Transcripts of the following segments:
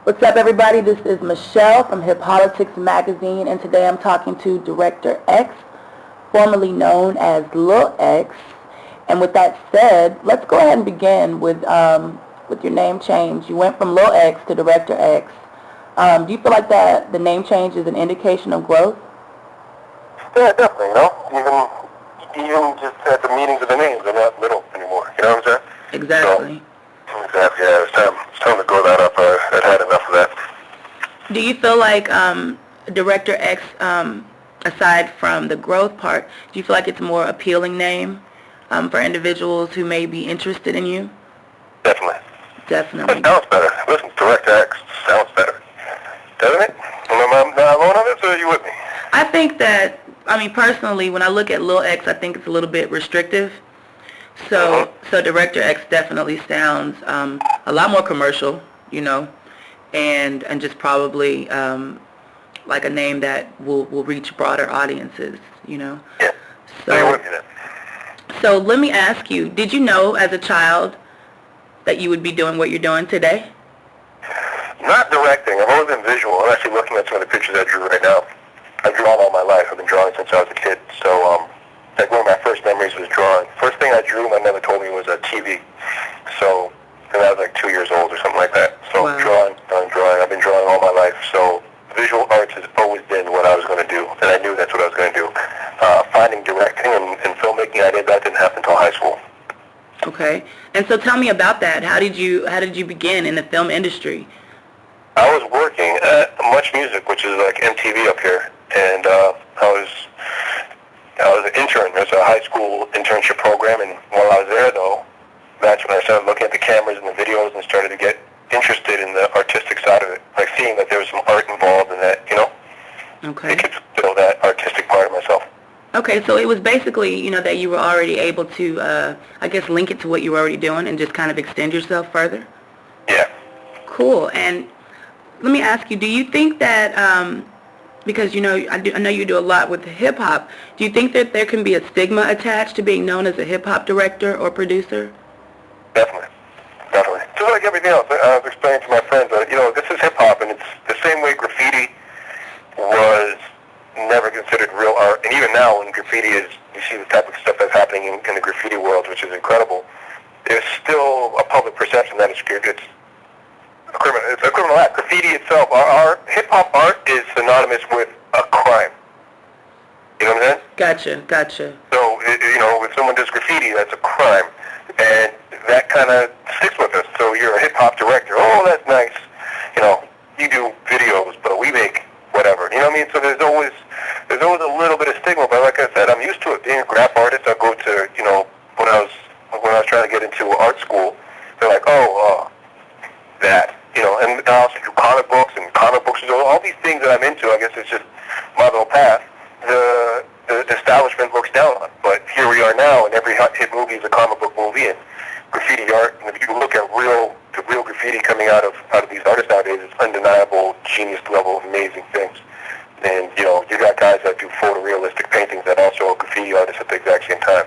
What's up, everybody? This is Michelle from HipHolitics magazine, and today I'm talking to Director X, formerly known as Lil X. And with that said, let's go ahead and begin with your name change. You went from Lil X to Director X. Do you feel like that the name change is an indication of growth? Yeah, definitely. Even just at the meetings of the names, they're not little anymore. You know what I'm saying? Exactly. So, exactly. Yeah, it's time to grow that up. I've had enough of that. Do you feel like Director X, aside from the growth part, do you feel like it's a more appealing name for individuals who may be interested in you? Definitely. Definitely. It sounds better. Listen, Director X sounds better. Doesn't it? Am I alone on this, or are you with me? I think that, personally, when I look at Lil X, I think it's a little bit restrictive. So Director X definitely sounds a lot more commercial, and just probably like a name that will reach broader audiences, Yeah. So let me ask you, did you know as a child that you would be doing what you're doing today? Not directing. I've always been visual. I'm actually looking at some of the pictures I drew right now. I've drawn all my life. I've been drawing since I was a kid. So, like one of my first memories was drawing. First thing I drew, my mother told me, was a TV. So, and I was like 2 years old or something like that. So, wow. Drawing. I've been drawing all my life. So, visual arts has always been what I was going to do, and I knew that's what I was going to do. Finding directing and filmmaking, that didn't happen until high school. Okay. And so tell me about that. How did you begin in the film industry? I was working at Much Music, which is like MTV up here, and I was an intern. There's a high school internship program, and while I was there, though, that's when I started looking at the cameras and the videos and started to get interested in the artistic side of it, like seeing that there was some art involved in that, Okay. It could feel that artistic part of myself. Okay, so it was basically, that you were already able to, link it to what you were already doing and just kind of extend yourself further? Yeah. Cool. And let me ask you, do you think that, because, I know you do a lot with hip-hop, do you think that there can be a stigma attached to being known as a hip-hop director or producer? Definitely. Just like everything else, I was explaining to my friends that, this is hip-hop, and it's the same way graffiti was never considered real art. And even now, when graffiti is, you see the type of stuff that's happening in the graffiti world, which is incredible, there's still a public perception that it's a criminal act. Graffiti itself, our hip-hop art is synonymous with a crime. You know what I'm saying? Gotcha. So, if someone does graffiti, that's a crime. And that kind of sticks with us. So you're a hip-hop director. Oh, that's nice. You do videos, but we make whatever. You know what I mean? So there's always a little bit of stigma. But like I said, I'm used to it. Being a graph artist, I go to, when I was trying to get into art school, they're like, that. And I also do comic books, and comic books, all these things that I'm into. I guess it's just my little path. The establishment looks down on. But here we are now, and every hit movie is a comic book movie, and graffiti art. And if you look at the real graffiti coming out of these artists nowadays, it's undeniable, genius level, amazing things. And you got guys that do photorealistic paintings that also are graffiti artists at the exact same time.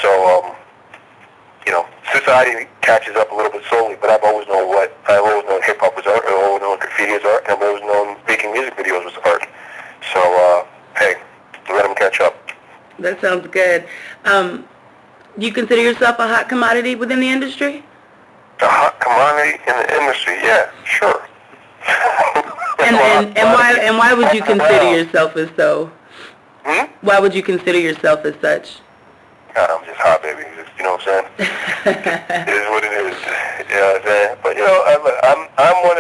So society catches up a little bit slowly, but I've always known hip-hop was art, I've always known graffiti is art, and I've always known making music videos was art. So, hey, let them catch up. That sounds good. Do you consider yourself a hot commodity within the industry? A hot commodity in the industry? Yeah, sure. and why would you consider yourself as so? Why would you consider yourself as such? God, I'm just hot, baby. You know what I'm saying? It is what it is. You know what I'm saying? But I'm one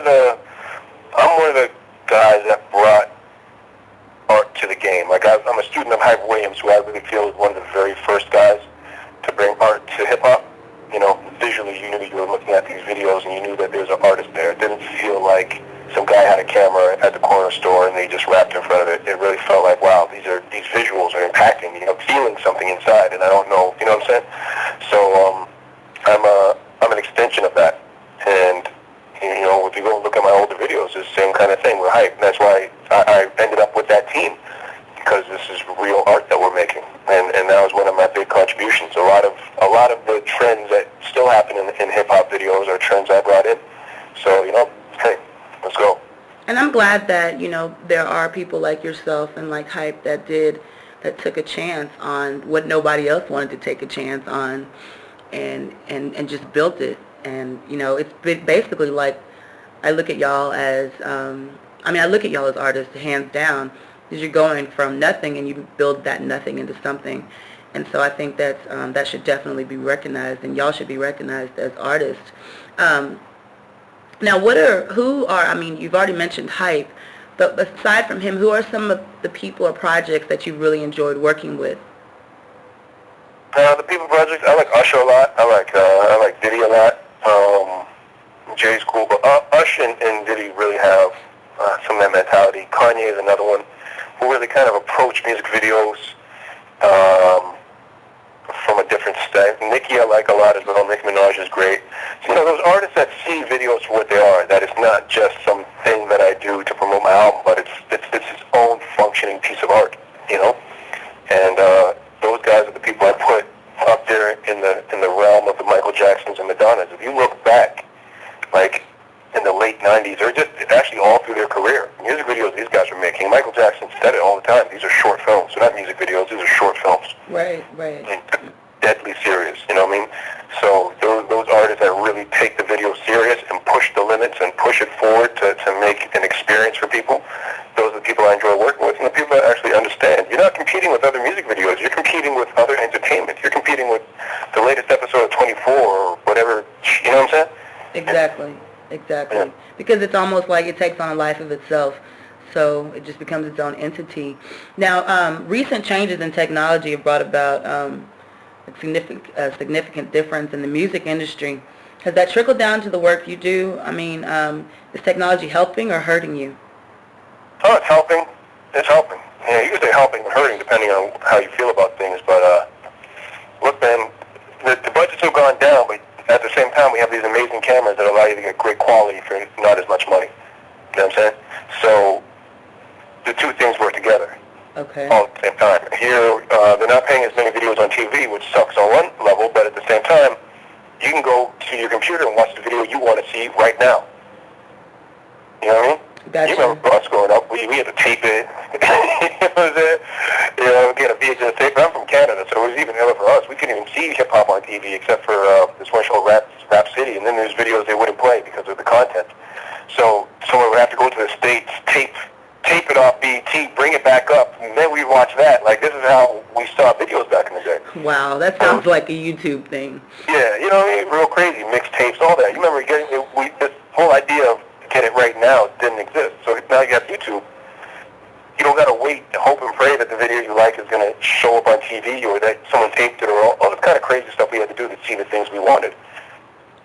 of the guys that brought art to the game. Like I'm a student of Hype Williams, who I really feel is one of the very first guys to bring art to hip hop. Visually, you knew you were looking at these videos and you knew that there was an artist there. It didn't feel like some guy had a camera at the corner store and they just rapped in front of it. It really felt like, wow, these visuals are impacting me. I'm feeling something inside, and I don't know. You know what I'm saying? So I'm an extension of that. And if you go look at my older videos, it's the same kind of thing. We're Hype, and that's why I ended up with that team, because this is real art that we're making, and that was one of my big contributions. A lot of the trends that still happen in hip hop videos are trends I brought in. So hey, And I'm glad that, you know, there are people like yourself and like Hype that took a chance on what nobody else wanted to take a chance on, and just built it. And, you know, it's basically like, I look at y'all as, I look at y'all as artists, hands down, because you're going from nothing and you build that nothing into something. And so I think that should definitely be recognized, and y'all should be recognized as artists. Um, Now, you've already mentioned Hype, but aside from him, who are some of the people or projects that you really enjoyed working with? The people projects, I like Usher a lot. I like Diddy a lot. Jay's cool, but Ush and Diddy really have some of that mentality. Kanye is another one who really kind of approach music videos from a different style. Nicki I like a lot as well. Nicki Minaj is great. So, you know, those artists that see videos for what they are, that it's not just something that I do to promote my album, but it's its own functioning piece of art, you know? And those guys are the people I put up there in the realm of the Michael Jacksons and Madonnas. If you look back, like in the late 90s, or just actually all through their career, music videos these guys were making, Michael Jackson said it all the time, these are short films. They're not music videos, these are short films. Right. And deadly serious, you know what I mean? So those artists that really take the video serious and push the limits and push it forward to make an experience for people, those are the people I enjoy working with, and the people that actually understand. You're not competing with other music videos, you're competing with other entertainment. You're competing with the latest episode of 24 or whatever, you know what I'm saying? Exactly. Yeah. Because it's almost like it takes on a life of itself, so it just becomes its own entity. Now, recent changes in technology have brought about a significant difference in the music industry. Has that trickled down to the work you do? I mean, is technology helping or hurting you? Oh, it's helping. It's helping. Yeah, you can say helping and hurting depending on how you feel about things. But look, man, the budgets have gone down, but at the same time, we have these amazing cameras that allow you to get great quality for not as much money. You know what I'm saying? So the two things work together. Okay. All at the same time. Here, they're not paying as many videos on TV, which sucks on one level, but at the same time, you can go to your computer and watch the video you want to see right now. You know what I mean? Gotcha. You remember us growing up, we had to tape it. You know what I'm saying? You know, get a VHS tape. I'm from Canada, so it was even iller for us. We couldn't even see hip-hop on TV except for this one show, Rap City, and then there's videos they wouldn't play because of the content. So someone would have to go to the States, tape it off BT, bring it back up, and then we'd watch that. Like, this is how we saw videos back in the day. Wow, that sounds like a YouTube thing. Yeah, you know what I mean? Real crazy. Mixtapes, all that. You remember this whole idea of get it right now didn't exist. So now you have YouTube. You don't got to wait and hope and pray that the video you like is going to show up on TV or that someone taped it or all this kind of crazy stuff we had to do to see the things we wanted.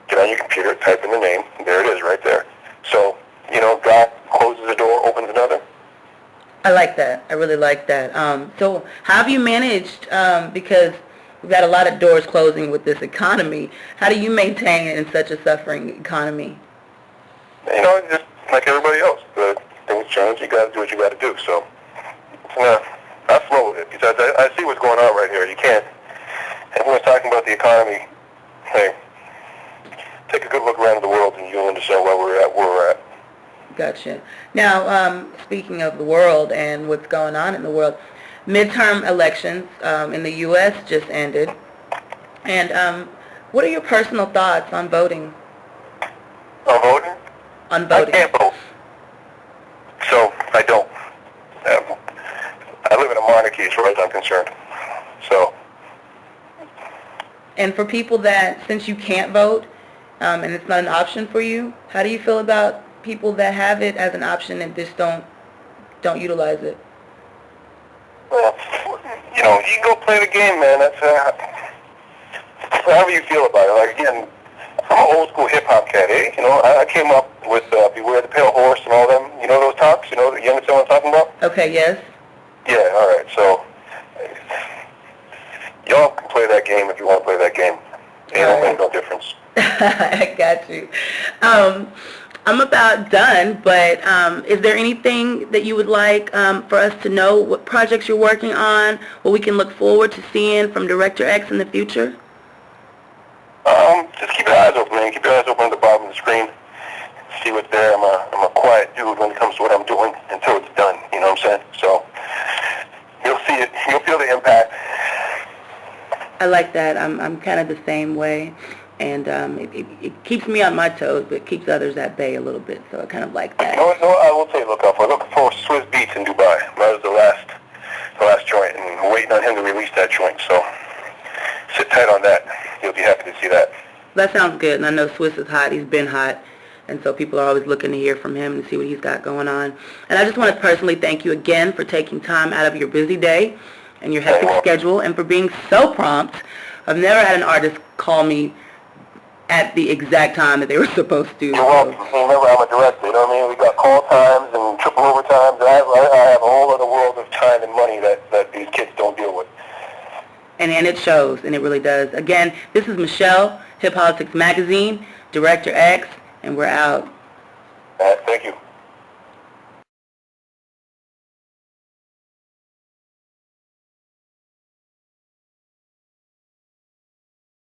Get on your computer, type in the name, and there it is right there. So, you know, God closes a door, opens another. I like that. I really like that. So how have you managed, because we've got a lot of doors closing with this economy, how do you maintain it in such a suffering economy? You know, just like everybody else, the things change, you got to do what you got to do. So, I flow with it because I see what's going on right here. You can't, everyone's talking about the economy. Hey, take a good look around the world and you'll understand where we're at. Gotcha. Now, speaking of the world and what's going on in the world, midterm elections in the U.S. just ended. And what are your personal thoughts on voting? On voting? On voting. I can't vote. So, I don't. I live in a monarchy as far as I'm concerned. So. And for people that, since you can't vote, and it's not an option for you, how do you feel about people that have it as an option and just don't utilize it? Well, you know, you can go play the game, man. That's however you feel about it. Like, again, I'm an old school hip hop cat, eh? You know, I came up with Beware the Pale Horse and all them. You know those talks? You know, you understand what I'm talking about? Okay, yes. Yeah, all right. So, y'all can play that game if you want to play that game. It don't make no difference. I got you. I'm about done, but is there anything that you would like for us to know, what projects you're working on, what we can look forward to seeing from Director X in the future? Just keep your eyes open, man. Keep your eyes open at the bottom of the screen. See what's there. I'm a quiet dude when it comes to what I'm doing until it's done. You know what I'm saying? So you'll see it. You'll feel the impact. I like that. I'm kind of the same way, and it keeps me on my toes, but it keeps others at bay a little bit. So I kind of like that. You know what I will say, look out for? Looking for Swiss Beats in Dubai. That was the last joint, and we're waiting on him to release that joint. So sit tight on that. You'll be happy to see that. That sounds good, and I know Swiss is hot. He's been hot, and so people are always looking to hear from him and see what he's got going on. And I just want to personally thank you again for taking time out of your busy day and your hectic schedule, and for being so prompt. I've never had an artist call me at the exact time that they were supposed to. You're welcome. Remember, I'm a director, you know what I mean? We got call times and triple overtimes. I have a whole other world of time and money that these kids don't deal with. And it shows, and it really does. Again, this is Michelle, HipHolitics Magazine, Director X, and we're out. Thank you.